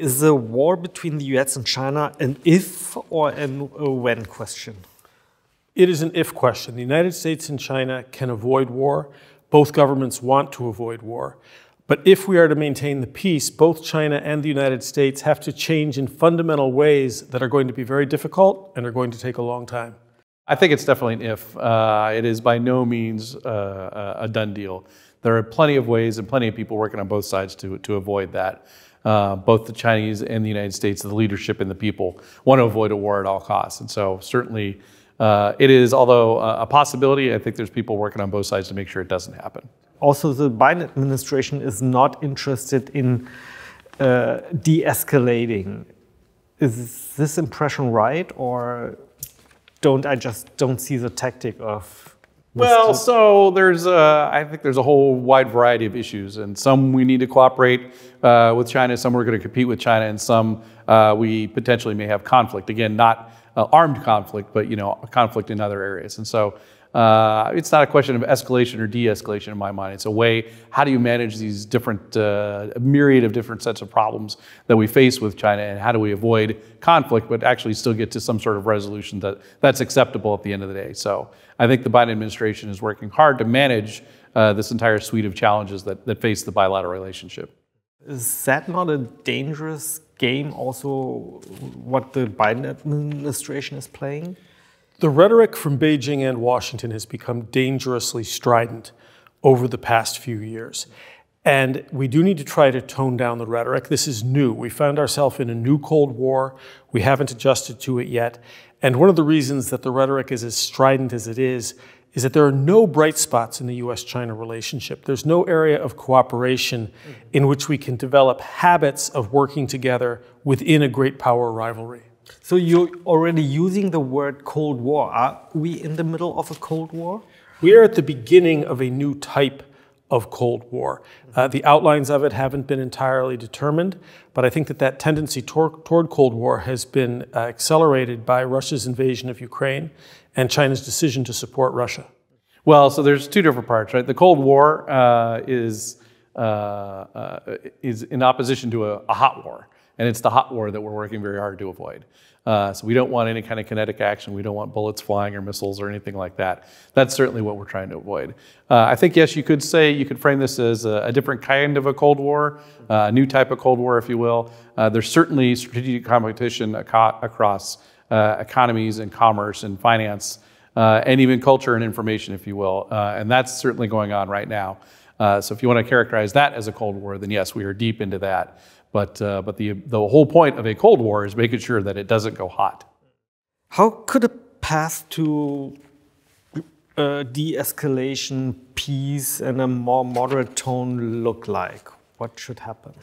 Is the war between the US and China an if or a when question? It is an if question. The United States and China can avoid war. Both governments want to avoid war. But if we are to maintain the peace, both China and the United States have to change in fundamental ways that are going to be very difficult and are going to take a long time. I think it's definitely an if. It is by no means a done deal. There are plenty of ways and plenty of people working on both sides to avoid that. Both the Chinese and the United States, the leadership and the people, want to avoid a war at all costs. And so certainly it is, although a possibility, I think there's people working on both sides to make sure it doesn't happen. Also, the Biden administration is not interested in de-escalating. Is this impression right, or I just don't see the tactic of? Well, so there's I think there's a whole wide variety of issues, and some we need to cooperate with China, some we're going to compete with China, and some we potentially may have conflict. Again, not armed conflict, but conflict in other areas. And so it's not a question of escalation or de-escalation in my mind. It's a way, how do you manage these different, myriad of different sets of problems that we face with China, and how do we avoid conflict, but actually still get to some sort of resolution that's acceptable at the end of the day. So I think the Biden administration is working hard to manage this entire suite of challenges that face the bilateral relationship. Is that not a dangerous game also, what the Biden administration is playing? The rhetoric from Beijing and Washington has become dangerously strident over the past few years. And we do need to try to tone down the rhetoric. This is new. We found ourselves in a new Cold War. We haven't adjusted to it yet. And one of the reasons that the rhetoric is as strident as it is that there are no bright spots in the US-China relationship. There's no area of cooperation in which we can develop habits of working together within a great power rivalry. So you're already using the word Cold War. Are we in the middle of a Cold War? We are at the beginning of a new type of Cold War. The outlines of it haven't been entirely determined, but I think that tendency toward Cold War has been accelerated by Russia's invasion of Ukraine and China's decision to support Russia. Well, so there's two different parts, right? The Cold War is in opposition to a hot war. And it's the hot war that we're working very hard to avoid. So we don't want any kind of kinetic action. We don't want bullets flying or missiles or anything like that. That's certainly what we're trying to avoid. I think, yes, you could frame this as a different kind of a Cold War, a new type of Cold War, if you will. There's certainly strategic competition across economies and commerce and finance, and even culture and information, if you will. And that's certainly going on right now. So if you want to characterize that as a Cold War, then yes, we are deep into that. But the whole point of a Cold War is making sure that it doesn't go hot. How could a path to de-escalation, peace, and a more moderate tone look like? What should happen?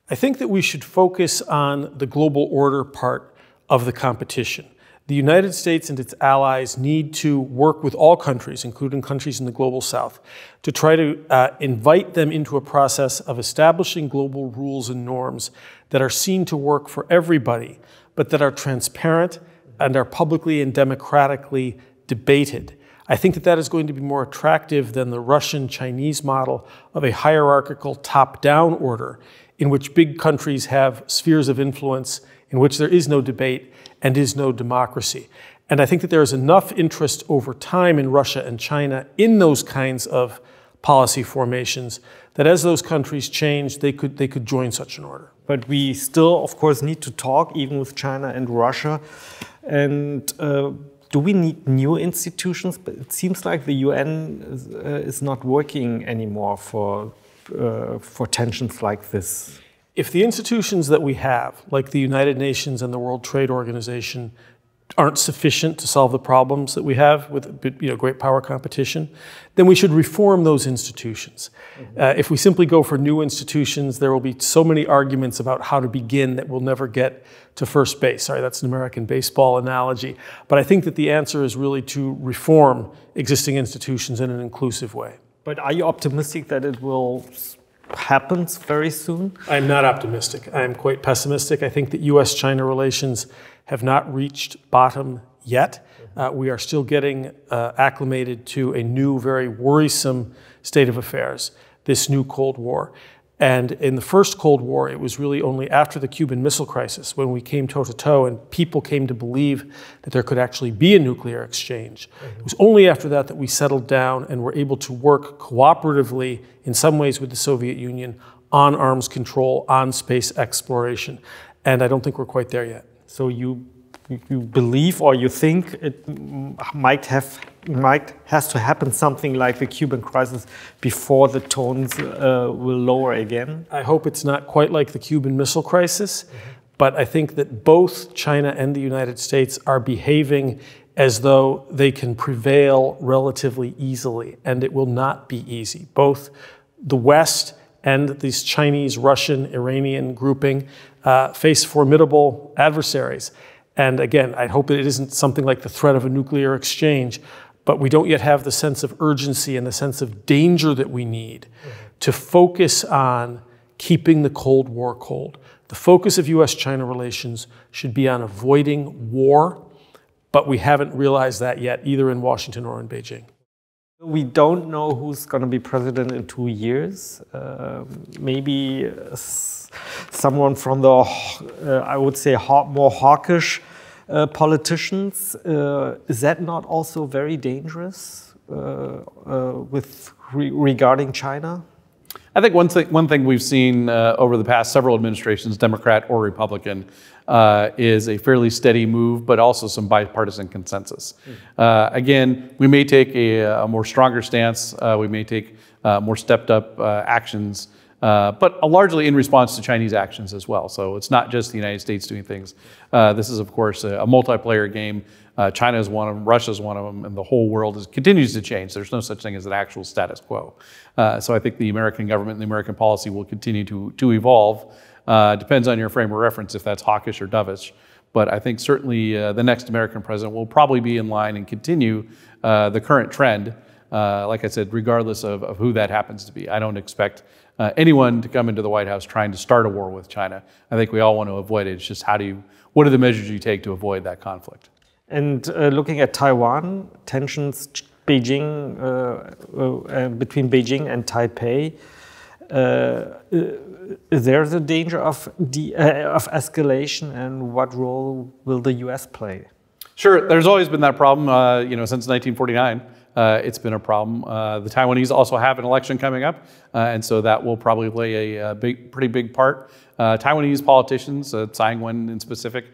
I think that we should focus on the global order part of the competition. The United States and its allies need to work with all countries, including countries in the global south, to try to invite them into a process of establishing global rules and norms that are seen to work for everybody, but that are transparent and are publicly and democratically debated. I think that is going to be more attractive than the Russian-Chinese model of a hierarchical top-down order in which big countries have spheres of influence in which there is no debate and is no democracy. And I think that there is enough interest over time in Russia and China in those kinds of policy formations that as those countries change, they could join such an order. But we still, of course, need to talk even with China and Russia. And do we need new institutions? But it seems like the UN is not working anymore for tensions like this. If the institutions that we have, like the United Nations and the World Trade Organization, aren't sufficient to solve the problems that we have with great power competition, then we should reform those institutions. If we simply go for new institutions, there will be so many arguments about how to begin that we'll never get to first base. Sorry, that's an American baseball analogy. But I think that the answer is really to reform existing institutions in an inclusive way. But are you optimistic that it will happen very soon? I'm not optimistic. I'm quite pessimistic. I think that US-China relations have not reached bottom yet. We are still getting acclimated to a new, very worrisome state of affairs, this new Cold War. And in the first Cold War, it was really only after the Cuban Missile Crisis when we came toe-to-toe and people came to believe that there could actually be a nuclear exchange. It was only after that that we settled down and were able to work cooperatively, in some ways with the Soviet Union, on arms control, on space exploration. And I don't think we're quite there yet. So you believe or you think it has to happen something like the Cuban crisis before the tones will lower again? I hope it's not quite like the Cuban Missile Crisis, but I think that both China and the United States are behaving as though they can prevail relatively easily, and it will not be easy. Both the West and this Chinese, Russian, Iranian grouping face formidable adversaries. And again, I hope that it isn't something like the threat of a nuclear exchange, but we don't yet have the sense of urgency and the sense of danger that we need to focus on keeping the Cold War cold. The focus of US-China relations should be on avoiding war, but we haven't realized that yet, either in Washington or in Beijing. We don't know who's going to be president in 2 years. Maybe someone from the, I would say, more hawkish politicians. Is that not also very dangerous regarding China? I think one thing we've seen over the past several administrations, Democrat or Republican, is a fairly steady move, but also some bipartisan consensus. Again, we may take a more stronger stance. We may take more stepped up actions, but largely in response to Chinese actions as well. So it's not just the United States doing things. This is, of course, a multiplayer game. China is one of them, Russia is one of them, and the whole world continues to change. There's no such thing as an actual status quo. So I think the American government and the American policy will continue to evolve. Depends on your frame of reference if that's hawkish or dovish. But I think certainly the next American president will probably be in line and continue the current trend, like I said, regardless of who that happens to be. I don't expect anyone to come into the White House trying to start a war with China. I think we all want to avoid it. It's just what are the measures you take to avoid that conflict? And looking at Taiwan, tensions between Beijing and Taipei, there's a danger of escalation, and what role will the U.S. play? Sure, there's always been that problem. Since 1949, it's been a problem. The Taiwanese also have an election coming up, and so that will probably play a pretty big part. Taiwanese politicians, Tsai Ing-wen in specific,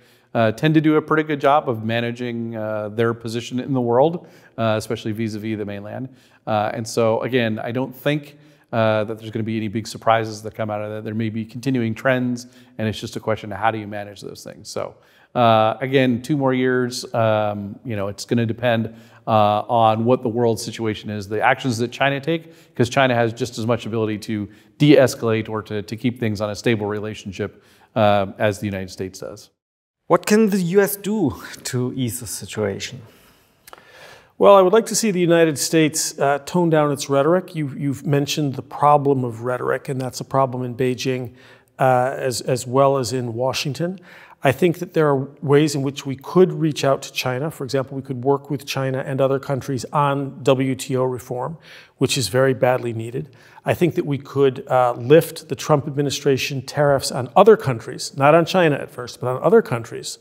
tend to do a pretty good job of managing their position in the world, especially vis-a-vis the mainland. And so, again, I don't think that there's going to be any big surprises that come out of that. There may be continuing trends, and it's just a question of how do you manage those things. So, again, 2 more years, it's going to depend on what the world situation is, the actions that China take, because China has just as much ability to de-escalate or to keep things on a stable relationship as the United States does. What can the U.S. do to ease the situation? Well, I would like to see the United States tone down its rhetoric. You've mentioned the problem of rhetoric, and that's a problem in Beijing as well as in Washington. I think that there are ways in which we could reach out to China. For example, we could work with China and other countries on WTO reform, which is very badly needed. I think that we could lift the Trump administration tariffs on other countries, not on China at first, but on other countries,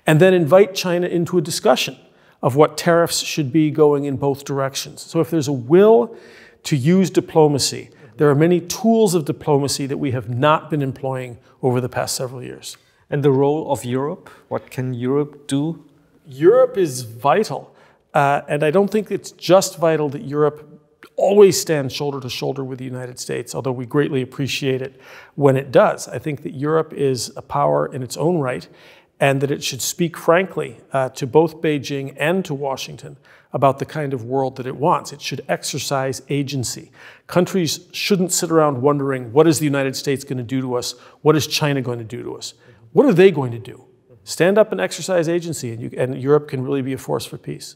and then invite China into a discussion of what tariffs should be going in both directions. So if there's a will to use diplomacy, there are many tools of diplomacy that we have not been employing over the past several years. And the role of Europe? What can Europe do? Europe is vital. And I don't think it's just vital that Europe always stands shoulder to shoulder with the United States, although we greatly appreciate it when it does. I think that Europe is a power in its own right, and that it should speak frankly to both Beijing and to Washington about the kind of world that it wants. It should exercise agency. Countries shouldn't sit around wondering, what is the United States going to do to us? What is China going to do to us? What are they going to do? Stand up and exercise agency, and Europe can really be a force for peace.